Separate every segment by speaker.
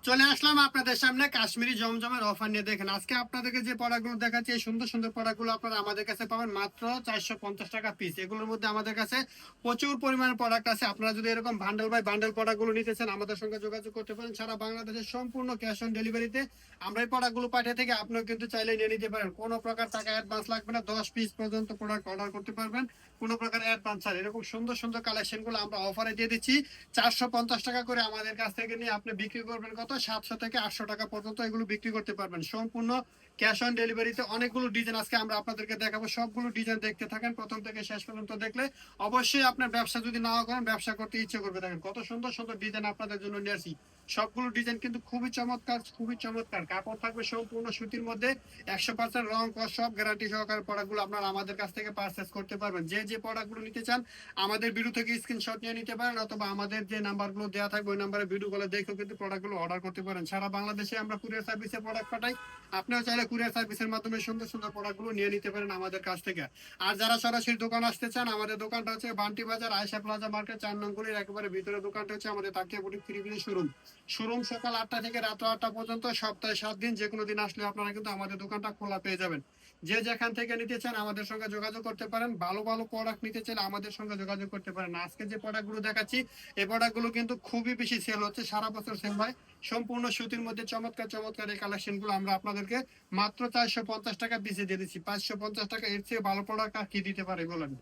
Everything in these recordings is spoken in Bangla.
Speaker 1: চলে আসলাম আপনাদের সামনে কাশ্মীরি জমজমের অফার নিয়ে। দেখেন আজকে আপনাদেরকে যে প্রোডাক্টগুলো দেখাচ্ছি, এই সুন্দর সুন্দর প্রোডাক্টগুলো আপনারা আমাদের কাছে পাবেন মাত্র 450 টাকা পিস। এগুলোর মধ্যে আমাদের কাছে প্রচুর পরিমাণে প্রোডাক্ট আছে। আপনারা যদি এরকম বান্ডেল বাই বান্ডেল প্রোডাক্টগুলো নিতে চান, আমাদের সঙ্গে যোগাযোগ করতে পারেন। সারা বাংলাদেশের সম্পূর্ণ ক্যাশ অন ডেলিভারিতে আমরা এই প্রোডাক্টগুলো পাঠিয়ে থেকে আপনিও কিন্তু চাইলে নিয়ে নিতে পারেন। কোনো প্রকার টাকা অ্যাডভান্স লাগবে না। 10 পিস পর্যন্ত প্রোডাক্ট অর্ডার করতে পারবেন কোনো প্রকার অ্যাডভান্স ছাড়া। এরকম সুন্দর সুন্দর কালেকশনগুলো আমরা অফারে দিয়ে দিচ্ছি। 450 টাকা করে আমাদের কাছ থেকে নিয়ে আপনি বিক্রি করবেন কত 700 থেকে 800 টাকা পর্যন্ত এগুলো বিক্রি করতে পারবেন সম্পূর্ণ ক্যাশ অন ডেলিভারিতে। অনেকগুলো ডিজাইন আজকে আমরা আপনাদেরকে দেখাবো, সবগুলো ডিজাইন দেখতে থাকেন প্রথম থেকে শেষ পর্যন্ত। দেখলে অবশ্যই আপনার ব্যবসা যদি না করেন, ব্যবসা করতে ইচ্ছে করবে। দেখেন কত সুন্দর সুন্দর ডিজাইন আপনাদের জন্য নিয়ে আসি। সবগুলো ডিজাইন কিন্তু খুবই চমৎকার, খুবই চমৎকার। কাপড় থাকবে সম্পূর্ণ সুতির মধ্যে, 100% রং কস সব গ্যারান্টি সহকারে প্রোডাক্টগুলো আপনারা আমাদের কাছ থেকে পারচেস করতে পারবেন। যে যে প্রোডাক্টগুলো নিতে চান আমাদের ভিডিও থেকে স্ক্রিনশট নিয়ে নিতে পারেন, অথবা আমাদের যে নাম্বারগুলো দেওয়া থাকবে ওই নাম্বারে ভিডিও কলে দেখেও কিন্তু প্রোডাক্টগুলো অর্ডার করতে পারেন। সারা বাংলাদেশে আমরা কুরিয়ার সার্ভিসে প্রোডাক্ট পাঠাই। আপনিও চাইলে কুরিয়ার সার্ভিসের মাধ্যমে সুন্দর সুন্দর প্রোডাক্টগুলো নিয়ে নিতে পারেন আমাদের কাছ থেকে। আর যারা সরাসরি দোকান আসতে চান, আমাদের দোকানটা হচ্ছে বান্টি বাজার আয়েশা প্লাজা মার্কেট 4 নং গলির একেবারে ভিতরে দোকানটা হচ্ছে আমাদের তাকিয়া বুটিক থ্রি শোরুম। শোরুম সকাল 8টা থেকে রাত 8টা পর্যন্ত, সপ্তাহে 7 দিন। যে কোনো দিন আসলে আপনারা কিন্তু আমাদের দোকানটা খোলা পেয়ে যাবেন। যে যেখান থেকে নিতে চান আমাদের সঙ্গে যোগাযোগ করতে পারেন। ভালো ভালো প্রোডাক্ট নিতে চাইলে আমাদের সঙ্গে যোগাযোগ করতে পারেন। আজকে যে প্রোডাক্টগুলো দেখাচ্ছি এই প্রোডাক্টগুলো কিন্তু খুবই বেশি সেল হচ্ছে, সারা বছর সেল হয়। সম্পূর্ণ সুতির মধ্যে চমৎকার চমৎকার এই কালেকশনগুলো আমরা আপনাদেরকে মাত্র 450 টাকা পিসে দিয়ে দিচ্ছি। 550 টাকা এর চেয়ে ভালো প্রোডাক্ট আর কি দিতে পারে বলেন?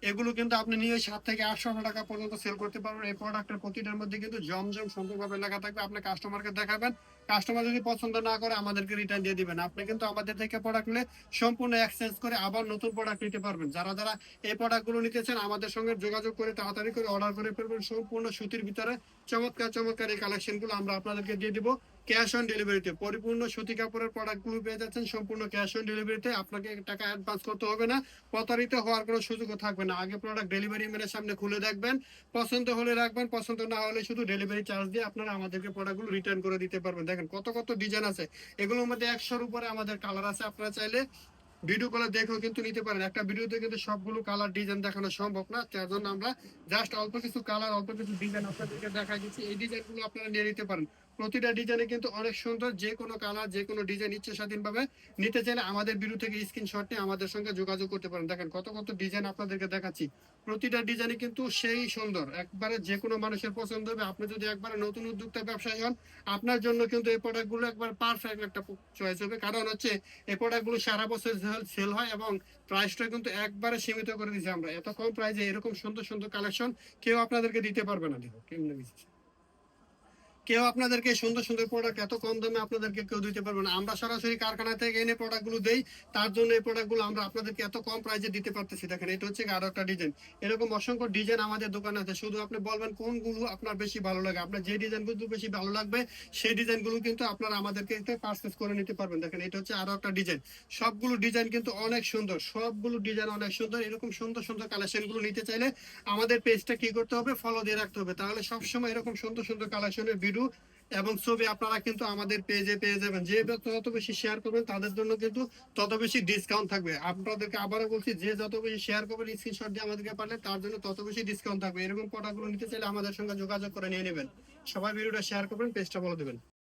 Speaker 1: এগুলো কিন্তু আপনি নিয়ে 7 থেকে 800 টাকা পর্যন্ত সেল করতে পারবেন। এই প্রোডাক্টের প্রতিটার মধ্যে কিন্তু জমজম সুন্দরভাবে লেখা থাকবে। আপনি কাস্টমারকে দেখাবেন, কাস্টমার যদি পছন্দ না করে আমাদেরকে রিটার্ন দিয়ে দিবেন। আপনি কিন্তু আমাদের থেকে প্রোডাক্ট নিলে সম্পূর্ণ এক্সচেঞ্জ করে আবার নতুন প্রোডাক্ট নিতে পারবেন। যারা যারা এই প্রোডাক্টগুলো নিতে চান আমাদের সঙ্গে যোগাযোগ করে তাড়াতাড়ি করে অর্ডার করে ফেলবেন। সম্পূর্ণ সুতির ভিতরে চমৎকার চমৎকার এই কালেকশনগুলো আমরা আপনাদেরকে দিয়ে দিব ক্যাশ অন ডেলিভারিতে। পরিপূর্ণ সুতি কাপড়ের প্রোডাক্টগুলো পেয়ে যাচ্ছেন সম্পূর্ণ ক্যাশ অন ডেলিভারিতে। আপনাকে টাকা অ্যাডভান্স করতে হবে না, প্রতারিত হওয়ার কোনো সুযোগও থাকবে না। আগে প্রোডাক্ট ডেলিভারি ম্যানের সামনে খুলে দেখবেন, পছন্দ হলে রাখবেন, পছন্দ না হলে শুধু ডেলিভারি চার্জ দিয়ে আপনারা আমাদেরকে প্রোডাক্টগুলো রিটার্ন করে দিতে পারবেন। দেখেন কত কত ডিজাইন আছে, এগুলোর মধ্যে 100-র উপরে আমাদের কালার আছে। আপনারা চাইলে ভিডিও কলে দেখেও কিন্তু নিতে পারেন। একটা ভিডিওতে কিন্তু সবগুলো কালার ডিজাইন দেখানো সম্ভব না, তার জন্য আমরা জাস্ট অল্প কিছু কালার অল্প কিছু ডিজাইন আপনাদেরকে দেখা দিচ্ছি। এই ডিজাইনগুলো আপনারা নিয়ে নিতে পারেন। প্রতিটা ডিজাইনে কিন্তু অনেক সুন্দর। যে কোনো কালার যে কোনো ডিজাইন ইচ্ছে স্বাধীনভাবে নিতে চাইলে আমাদের ভিডিও থেকে স্ক্রিনশট নিয়ে আমাদের সঙ্গে যোগাযোগ করতে পারেন। দেখেন কত কত ডিজাইন আপনাদেরকে দেখাচ্ছি। প্রতিটা ডিজাইনে কিন্তু সেই সুন্দর, একবারে যে কোনো মানুষের পছন্দ হবে। আপনি যদি একবারে নতুন উদ্যোক্তা ব্যবসায়ী হন, আপনার জন্য কিন্তু এই প্রোডাক্টগুলো একবার পারফেক্ট একটা চয়েস হবে। কারণ হচ্ছে এই প্রোডাক্টগুলো সারা বছর সেল হয় এবং প্রাইসটা কিন্তু একবারে সীমিত করে দিয়েছি আমরা। এত কম প্রাইসে এরকম সুন্দর সুন্দর কালেকশন কেউ আপনাদেরকে দিতে পারবে না। দেখো কেমন কেউ আপনাদেরকে সুন্দর সুন্দর প্রোডাক্ট এত কম দামে আপনাদেরকে কেউ দিতে পারবে না। আমরা সরাসরি কারখানা থেকে এনে প্রোডাক্টগুলো দেই, তার জন্য এই প্রোডাক্টগুলো আমরা আপনাদেরকে এত কম প্রাইসে দিতে পারতেছি। দেখেন এটা হচ্ছে আরো একটা ডিজাইন। এরকম অসংখ্য ডিজাইন আমাদের দোকানে আছে, শুধু আপনি বলবেন কোনগুলো আপনার বেশি ভালো লাগে। আপনার যে ডিজাইনগুলো বেশি ভালো লাগবে সেই ডিজাইনগুলো কিন্তু আপনারা আমাদেরকে পারচেস করে নিতে পারবেন। দেখেন এটা হচ্ছে আরো একটা ডিজাইন। সবগুলো ডিজাইন কিন্তু অনেক সুন্দর, সবগুলো ডিজাইন অনেক সুন্দর। এরকম সুন্দর সুন্দর কালেকশনগুলো নিতে চাইলে আমাদের পেজটা কি করতে হবে, ফলো দিয়ে রাখতে হবে। তাহলে সবসময় এরকম সুন্দর সুন্দর কালেকশনের ভিডিও এবং ছবি আপনারা কিন্তু আমাদের পেজে পেয়ে যাবেন। যে যত বেশি শেয়ার করবেন তাদের জন্য কিন্তু তত বেশি ডিসকাউন্ট থাকবে। আপনাদেরকে আবারও বলছি, যে যত বেশি শেয়ার করবেন স্ক্রিনশট দিয়ে আমাদেরকে পারলে তার জন্য তত বেশি ডিসকাউন্ট থাকবে। এরকম প্রোডাক্টগুলো নিতে চাইলে আমাদের সঙ্গে যোগাযোগ করে নিয়ে নেবেন। সবাই ভিডিওটা শেয়ার করবেন, পেজটা বলে দেবেন।